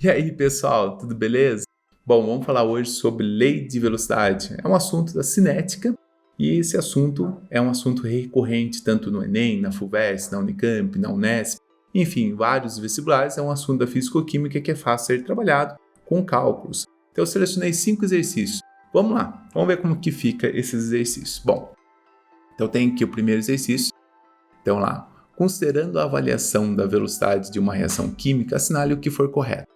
E aí, pessoal, tudo beleza? Bom, vamos falar hoje sobre lei de velocidade. É um assunto da cinética e esse assunto é um assunto recorrente tanto no Enem, na FUVEST, na Unicamp, na Unesp, enfim, em vários vestibulares. É um assunto da fisicoquímica que é fácil ser trabalhado com cálculos. Então eu selecionei 5 exercícios. Vamos lá, vamos ver como que fica esses exercícios. Bom, então tem aqui o primeiro exercício. Então lá, considerando a avaliação da velocidade de uma reação química, assinale o que for correto.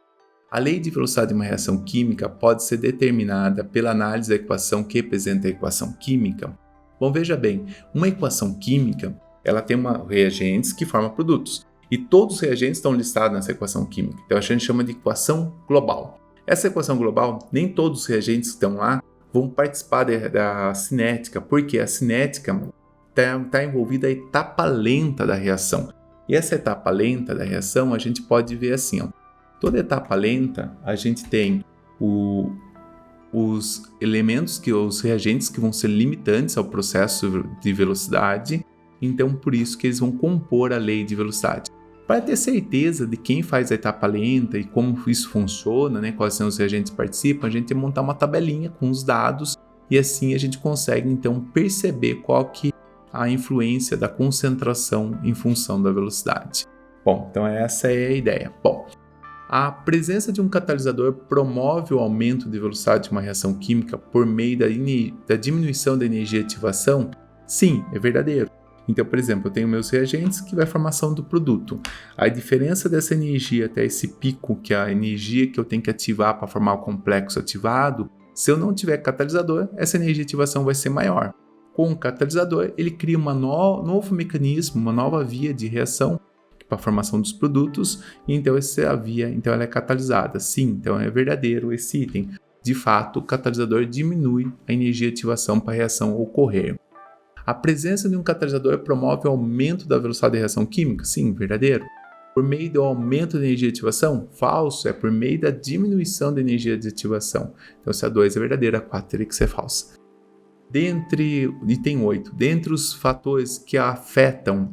A lei de velocidade de uma reação química pode ser determinada pela análise da equação que representa a equação química. Bom, veja bem, uma equação química, ela tem reagentes que formam produtos. E todos os reagentes estão listados nessa equação química. Então a gente chama de equação global. Essa equação global, nem todos os reagentes que estão lá vão participar da cinética, porque a cinética está envolvida a etapa lenta da reação. E essa etapa lenta da reação a gente pode ver assim, ó. Toda etapa lenta, a gente tem os elementos, os reagentes que vão ser limitantes ao processo de velocidade, então por isso que eles vão compor a lei de velocidade. Para ter certeza de quem faz a etapa lenta e como isso funciona, né, quais são os reagentes que participam, a gente tem que montar uma tabelinha com os dados e assim a gente consegue então perceber qual que é a influência da concentração em função da velocidade. Bom, então essa é a ideia. Bom, a presença de um catalisador promove o aumento de velocidade de uma reação química por meio da diminuição da energia de ativação? Sim, é verdadeiro. Então, por exemplo, eu tenho meus reagentes que vai a formação do produto. A diferença dessa energia até esse pico, que é a energia que eu tenho que ativar para formar o complexo ativado, se eu não tiver catalisador, essa energia de ativação vai ser maior. Com o catalisador, ele cria um novo mecanismo, uma nova via de reação para a formação dos produtos, e então essa via ela é catalisada. Sim, então é verdadeiro esse item. De fato, o catalisador diminui a energia de ativação para a reação ocorrer. A presença de um catalisador promove o aumento da velocidade da reação química? Sim, verdadeiro. Por meio do aumento da energia de ativação? Falso, é por meio da diminuição da energia de ativação. Então se a 2 é verdadeira, a 4 teria que ser falsa. Item 8. Dentre os fatores que afetam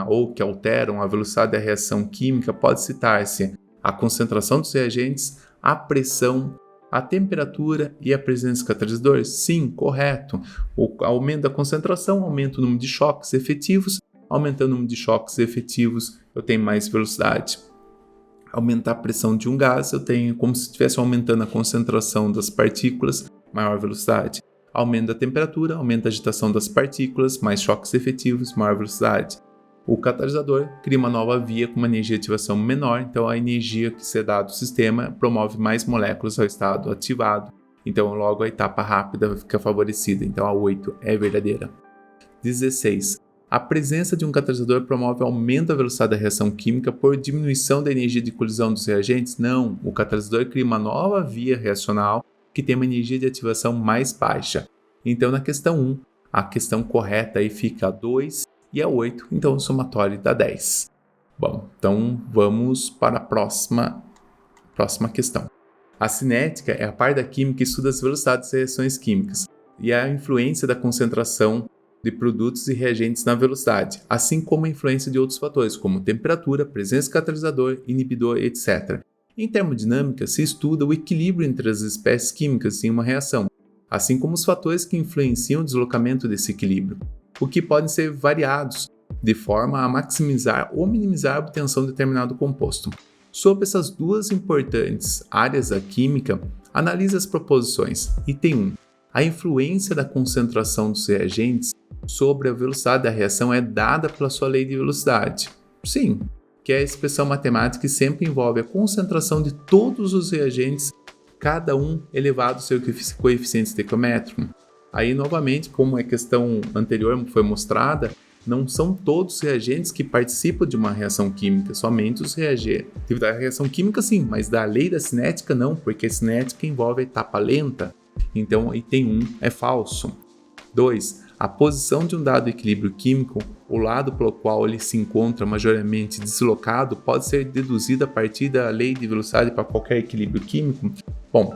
ou que alteram a velocidade da reação química, pode citar-se a concentração dos reagentes, a pressão, a temperatura e a presença de catalisadores? Sim, correto. O aumento da concentração aumenta o número de choques efetivos. Aumentando o número de choques efetivos, eu tenho mais velocidade. Aumentar a pressão de um gás, eu tenho como se estivesse aumentando a concentração das partículas, maior velocidade. Aumento da temperatura, aumenta a agitação das partículas, mais choques efetivos, maior velocidade. O catalisador cria uma nova via com uma energia de ativação menor, então a energia que se dá do sistema promove mais moléculas ao estado ativado, então logo a etapa rápida fica favorecida, então a 8 é verdadeira. 16. A presença de um catalisador promove aumento da velocidade da reação química por diminuição da energia de colisão dos reagentes? Não, o catalisador cria uma nova via reacional que tem uma energia de ativação mais baixa. Então, na questão 1, a questão correta aí fica a 2 e a 8, então o somatório dá 10. Bom, então vamos para a próxima questão. A cinética é a parte da química que estuda as velocidades das reações químicas e a influência da concentração de produtos e reagentes na velocidade, assim como a influência de outros fatores, como temperatura, presença de catalisador, inibidor, etc. Em termodinâmica, se estuda o equilíbrio entre as espécies químicas em uma reação, assim como os fatores que influenciam o deslocamento desse equilíbrio, o que podem ser variados de forma a maximizar ou minimizar a obtenção de determinado composto. Sobre essas duas importantes áreas da química, analise as proposições. Item 1. A influência da concentração dos reagentes sobre a velocidade da reação é dada pela sua lei de velocidade. Sim, que é a expressão matemática que sempre envolve a concentração de todos os reagentes, cada um elevado ao seu coeficiente estequiométrico. Aí, novamente, como a questão anterior foi mostrada, não são todos os reagentes que participam de uma reação química, somente os reagentes. Da reação química, sim, mas da lei da cinética, não, porque a cinética envolve a etapa lenta. Então, item 1 é falso. 2. A posição de um dado equilíbrio químico, o lado pelo qual ele se encontra majormente deslocado, pode ser deduzida a partir da lei de velocidade para qualquer equilíbrio químico? Bom,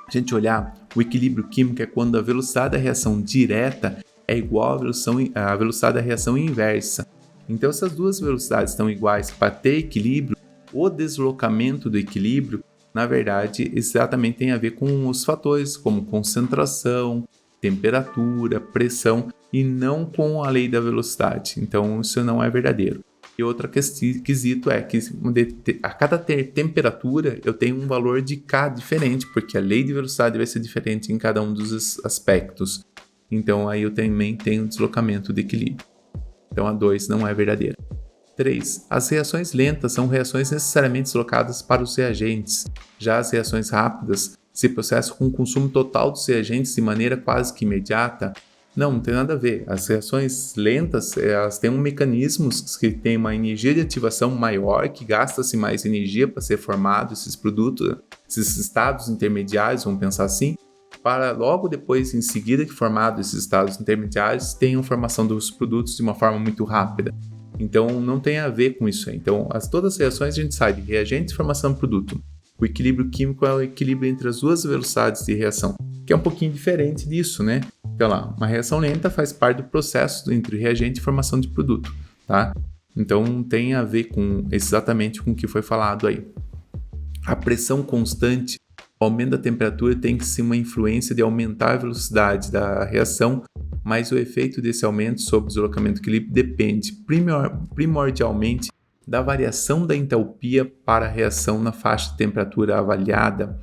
a gente olhar, o equilíbrio químico é quando a velocidade da reação direta é igual à velocidade da reação inversa. Então, se as duas velocidades estão iguais para ter equilíbrio, o deslocamento do equilíbrio na verdade, exatamente tem a ver com os fatores como concentração, temperatura, pressão e não com a lei da velocidade. Então, isso não é verdadeiro. E outro quesito é que a cada temperatura eu tenho um valor de K diferente, porque a lei de velocidade vai ser diferente em cada um dos aspectos. Então, aí eu também tenho um deslocamento de equilíbrio. Então, a 2 não é verdadeira. 3. As reações lentas são reações necessariamente deslocadas para os reagentes. Já as reações rápidas se processam com o consumo total dos reagentes de maneira quase que imediata. Não tem nada a ver. As reações lentas, elas têm mecanismos que têm uma energia de ativação maior, que gasta-se mais energia para ser formado esses produtos, esses estados intermediários, vamos pensar assim, para logo depois, em seguida que formados esses estados intermediários, tenham formação dos produtos de uma forma muito rápida. Então, não tem a ver com isso aí. Então, todas as reações a gente sabe, reagentes e formação do produto. O equilíbrio químico é o equilíbrio entre as duas velocidades de reação, que é um pouquinho diferente disso, né? Então, lá, uma reação lenta faz parte do processo entre reagente e formação de produto, tá? Então, tem a ver exatamente com o que foi falado aí. A pressão constante, o aumento da temperatura tem que ser uma influência de aumentar a velocidade da reação, mas o efeito desse aumento sobre o deslocamento do equilíbrio depende primordialmente da variação da entalpia para a reação na faixa de temperatura avaliada.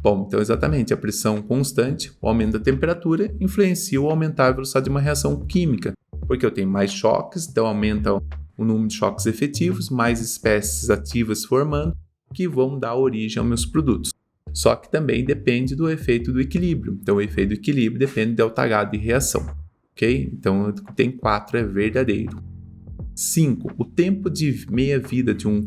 Bom, então exatamente, a pressão constante, o aumento da temperatura, influencia o aumentar a velocidade de uma reação química, porque eu tenho mais choques, então aumenta o número de choques efetivos, mais espécies ativas formando, que vão dar origem aos meus produtos. Só que também depende do efeito do equilíbrio. Então, o efeito do equilíbrio depende do ΔH de reação. Ok? Então, tem 4 é verdadeiro. 5. O tempo de meia-vida de um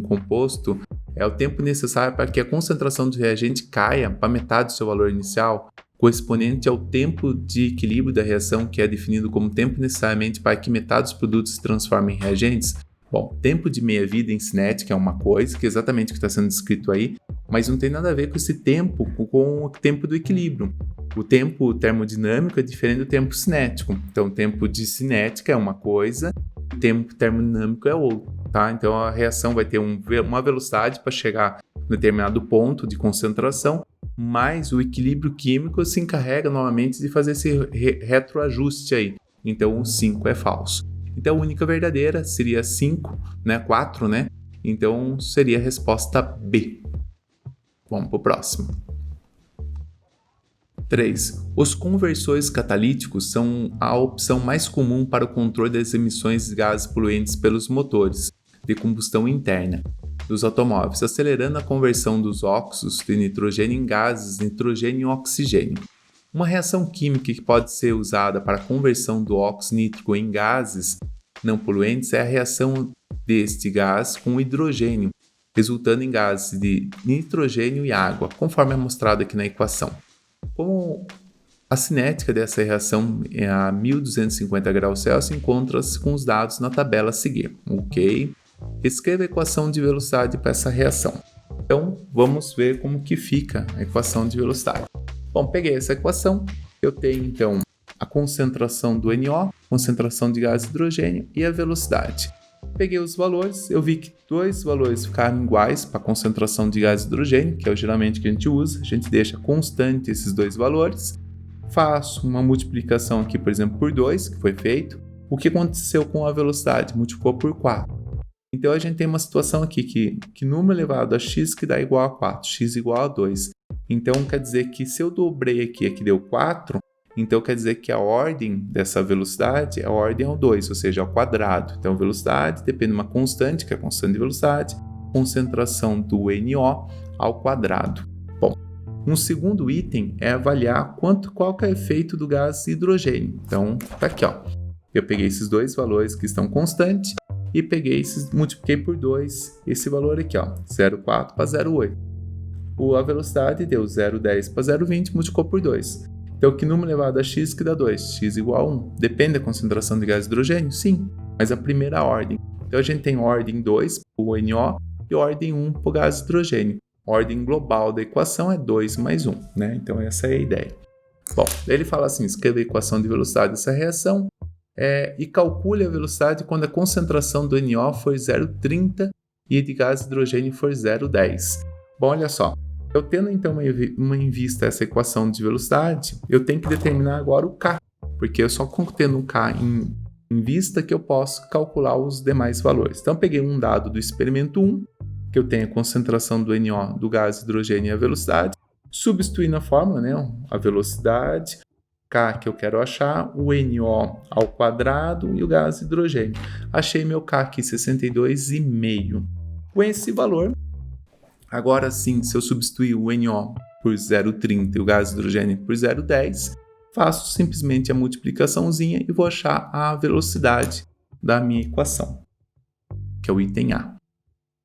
composto é o tempo necessário para que a concentração do reagente caia para metade do seu valor inicial, correspondente ao tempo de equilíbrio da reação, que é definido como tempo necessariamente para que metade dos produtos se transformem em reagentes. Bom, tempo de meia-vida em cinética é uma coisa, que é exatamente o que está sendo descrito aí, mas não tem nada a ver com esse tempo, com o tempo do equilíbrio. O tempo termodinâmico é diferente do tempo cinético. Então, o tempo de cinética é uma coisa, o tempo termodinâmico é outro, tá? Então, a reação vai ter uma velocidade para chegar em determinado ponto de concentração, mas o equilíbrio químico se encarrega novamente de fazer esse retroajuste aí. Então, o 5 é falso. Então, a única verdadeira seria 5, né? 4, né? Então, seria a resposta B. Vamos para o próximo. 3. Os conversores catalíticos são a opção mais comum para o controle das emissões de gases poluentes pelos motores de combustão interna dos automóveis, acelerando a conversão dos óxidos de nitrogênio em gases nitrogênio e oxigênio. Uma reação química que pode ser usada para a conversão do óxido nítrico em gases não poluentes é a reação deste gás com hidrogênio, resultando em gases de nitrogênio e água, conforme é mostrado aqui na equação. Como a cinética dessa reação é a 1250 graus Celsius, encontra-se com os dados na tabela a seguir. Ok? Escreva a equação de velocidade para essa reação. Então, vamos ver como que fica a equação de velocidade. Bom, peguei essa equação, eu tenho então a concentração do NO, concentração de gás de hidrogênio e a velocidade. Peguei os valores, eu vi que dois valores ficaram iguais para a concentração de gás de hidrogênio, que é geralmente que a gente usa, a gente deixa constante esses dois valores, faço uma multiplicação aqui, por exemplo, por 2, que foi feito. O que aconteceu com a velocidade? Multiplicou por 4. Então a gente tem uma situação aqui que número elevado a x que dá igual a 4, x igual a 2. Então quer dizer que se eu dobrei aqui deu 4, então quer dizer que a ordem dessa velocidade, a ordem é o 2, ou seja, ao quadrado. Então velocidade depende de uma constante, que é a constante de velocidade, concentração do NO ao quadrado. Bom, um segundo item é avaliar qual que é o efeito do gás hidrogênio. Então tá aqui, ó. Eu peguei esses dois valores que estão constantes e multipliquei por 2 esse valor aqui, ó, 0,4 para 0,8. A velocidade deu 0,10 para 0,20, multiplicou por 2. Então, que número elevado a x que dá 2? X igual a 1. Depende da concentração de gás de hidrogênio? Sim, mas a primeira ordem. Então, a gente tem ordem 2 para o NO e ordem 1 para o gás de hidrogênio. A ordem global da equação é 2 mais 1, né? Então, essa é a ideia. Bom, ele fala assim, escreva a equação de velocidade dessa reação e calcule a velocidade quando a concentração do NO for 0,30 e de gás de hidrogênio for 0,10. Bom, olha só. Eu tendo então em vista essa equação de velocidade, eu tenho que determinar agora o K, porque eu só tendo um K em vista que eu posso calcular os demais valores. Então, eu peguei um dado do experimento 1, que eu tenho a concentração do NO, do gás hidrogênio e a velocidade, substituí na fórmula, né, a velocidade, K que eu quero achar, o NO ao quadrado e o gás hidrogênio. Achei meu K aqui, 62,5. Com esse valor, agora sim, se eu substituir o NO por 0,30 e o gás hidrogênio por 0,10, faço simplesmente a multiplicaçãozinha e vou achar a velocidade da minha equação, que é o item A.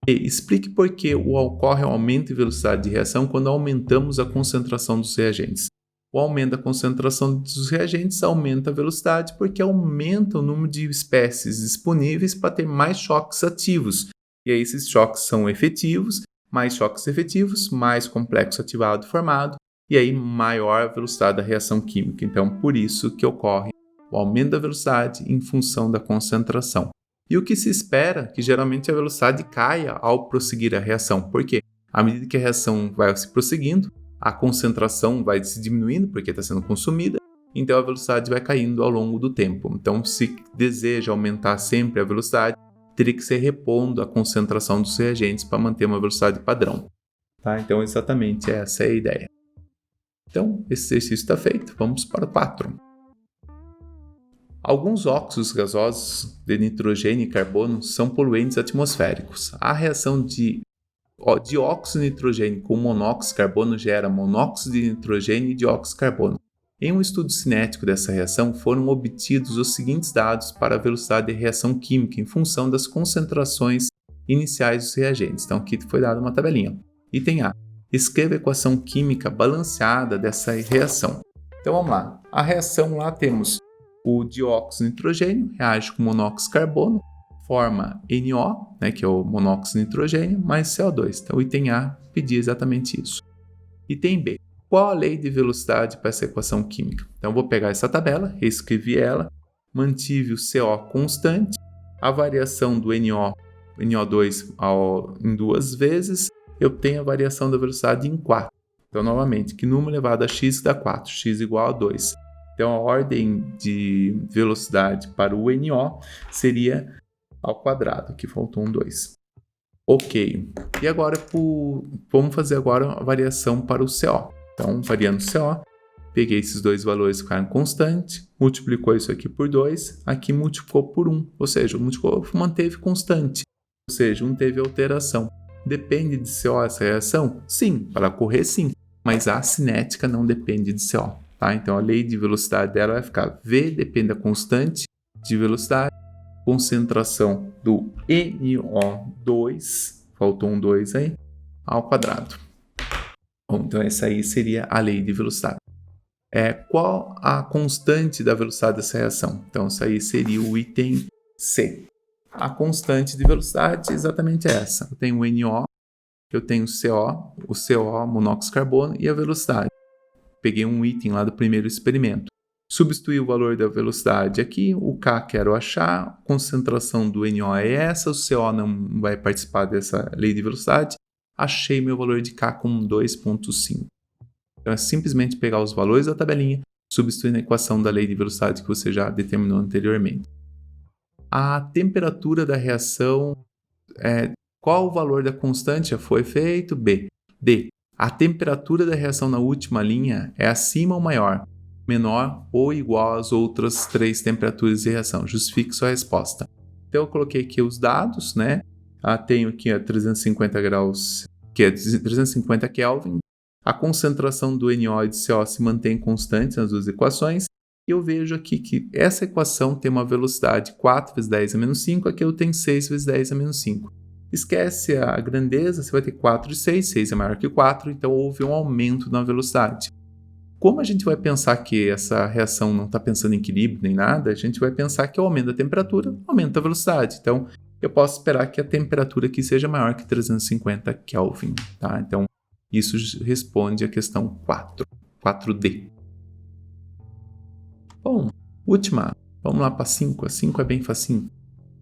E explique por que ocorre o aumento de velocidade de reação quando aumentamos a concentração dos reagentes. O aumento da concentração dos reagentes aumenta a velocidade porque aumenta o número de espécies disponíveis para ter mais choques ativos. E aí esses choques são efetivos, mais choques efetivos, mais complexo ativado formado, e aí maior a velocidade da reação química. Então, por isso que ocorre o aumento da velocidade em função da concentração. E o que se espera que geralmente a velocidade caia ao prosseguir a reação. Por quê? À medida que a reação vai se prosseguindo, a concentração vai se diminuindo porque está sendo consumida, então a velocidade vai caindo ao longo do tempo. Então, se deseja aumentar sempre a velocidade, teria que ser repondo a concentração dos reagentes para manter uma velocidade padrão. Tá? Então, exatamente essa é a ideia. Então, esse exercício está feito. Vamos para o 4. Alguns óxidos gasosos de nitrogênio e carbono são poluentes atmosféricos. A reação de dióxido de nitrogênio com monóxido de carbono gera monóxido de nitrogênio e dióxido de carbono. Em um estudo cinético dessa reação, foram obtidos os seguintes dados para a velocidade de reação química em função das concentrações iniciais dos reagentes. Então, aqui foi dada uma tabelinha. Item A. Escreva a equação química balanceada dessa reação. Então, vamos lá. A reação lá temos o dióxido de nitrogênio, reage com monóxido de carbono, forma NO, né, que é o monóxido de nitrogênio, mais CO2. Então, o item A pedia exatamente isso. Item B. Qual a lei de velocidade para essa equação química? Então, eu vou pegar essa tabela, reescrevi ela, mantive o CO constante, a variação do NO2 em 2 vezes, eu tenho a variação da velocidade em 4. Então, novamente, que número elevado a x dá 4, x igual a 2. Então, a ordem de velocidade para o NO seria ao quadrado, que faltou um 2. Ok. E agora, vamos fazer agora a variação para o CO. Então, variando o CO, peguei esses dois valores que ficaram constantes, multiplicou isso aqui por 2, aqui multiplicou por 1, ou seja, manteve constante, ou seja, não teve alteração. Depende de CO essa reação? Sim, para ocorrer sim, mas a cinética não depende de CO. Tá? Então, a lei de velocidade dela vai ficar V depende da constante de velocidade, concentração do NO2, faltou um 2 aí, ao quadrado. Bom, então, essa aí seria a lei de velocidade. Qual a constante da velocidade dessa reação? Então, isso aí seria o item C. A constante de velocidade é exatamente essa. Eu tenho o NO, eu tenho o CO, monóxido de carbono e a velocidade. Peguei um item lá do primeiro experimento. Substituí o valor da velocidade aqui, o K quero achar, a concentração do NO é essa, o CO não vai participar dessa lei de velocidade. Achei meu valor de K com 2,5. Então é simplesmente pegar os valores da tabelinha, substituir na equação da lei de velocidade que você já determinou anteriormente. A temperatura da reação, qual o valor da constante já foi feito? B. D. A temperatura da reação na última linha é acima ou maior, menor ou igual às outras 3 temperaturas de reação. Justifique sua resposta. Então eu coloquei aqui os dados, né? Tenho aqui a 350 graus, que é 350 Kelvin. A concentração do NO e do CO se mantém constante nas duas equações. E eu vejo aqui que essa equação tem uma velocidade 4 vezes 10 a menos 5, aqui eu tenho 6 vezes 10 a menos 5. Esquece a grandeza, você vai ter 4 e 6, 6 é maior que 4, então houve um aumento na velocidade. Como a gente vai pensar que essa reação não está pensando em equilíbrio nem nada, a gente vai pensar que o aumento da temperatura aumenta a velocidade. Então, eu posso esperar que a temperatura aqui seja maior que 350 Kelvin. Tá? Então, isso responde à questão 4D. Bom, última. Vamos lá para 5. A 5 é bem facinho.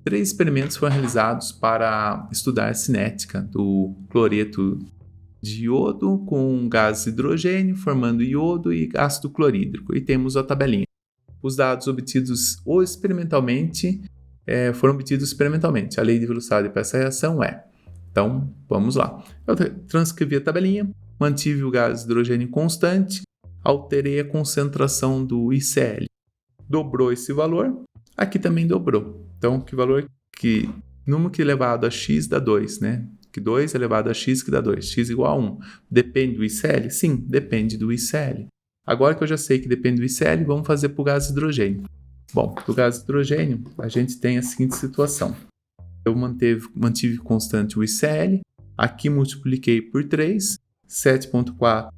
3 experimentos foram realizados para estudar a cinética do cloreto de iodo com gás hidrogênio, formando iodo e ácido clorídrico. E temos a tabelinha. Os dados obtidos ou experimentalmente foram obtidos experimentalmente. A lei de velocidade para essa reação é. Então, vamos lá. Eu transcrevi a tabelinha, mantive o gás hidrogênio constante, alterei a concentração do ICl. Dobrou esse valor, aqui também dobrou. Então, que valor que número que elevado a x dá 2, né? Que 2 elevado a x que dá 2, x igual a 1. Depende do ICl? Sim, depende do ICl. Agora que eu já sei que depende do ICl, vamos fazer para o gás hidrogênio. Bom, para o gás hidrogênio, a gente tem a seguinte situação. Eu mantive constante o ICl, aqui multipliquei por 3, 7,4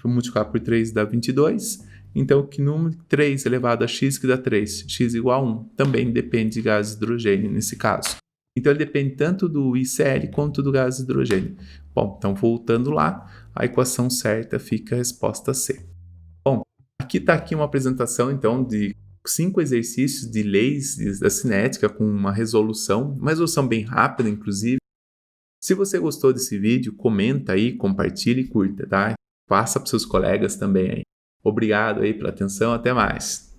multiplicar por 3 dá 22, então que número 3 elevado a x que dá 3, x igual a 1, também depende de gás hidrogênio nesse caso. Então ele depende tanto do ICl quanto do gás hidrogênio. Bom, então voltando lá, a equação certa fica a resposta C. Bom, aqui está uma apresentação então de 5 exercícios de leis da cinética com uma resolução bem rápida, inclusive. Se você gostou desse vídeo, comenta aí, compartilha e curta, tá? Passa para seus colegas também aí. Obrigado aí pela atenção, até mais.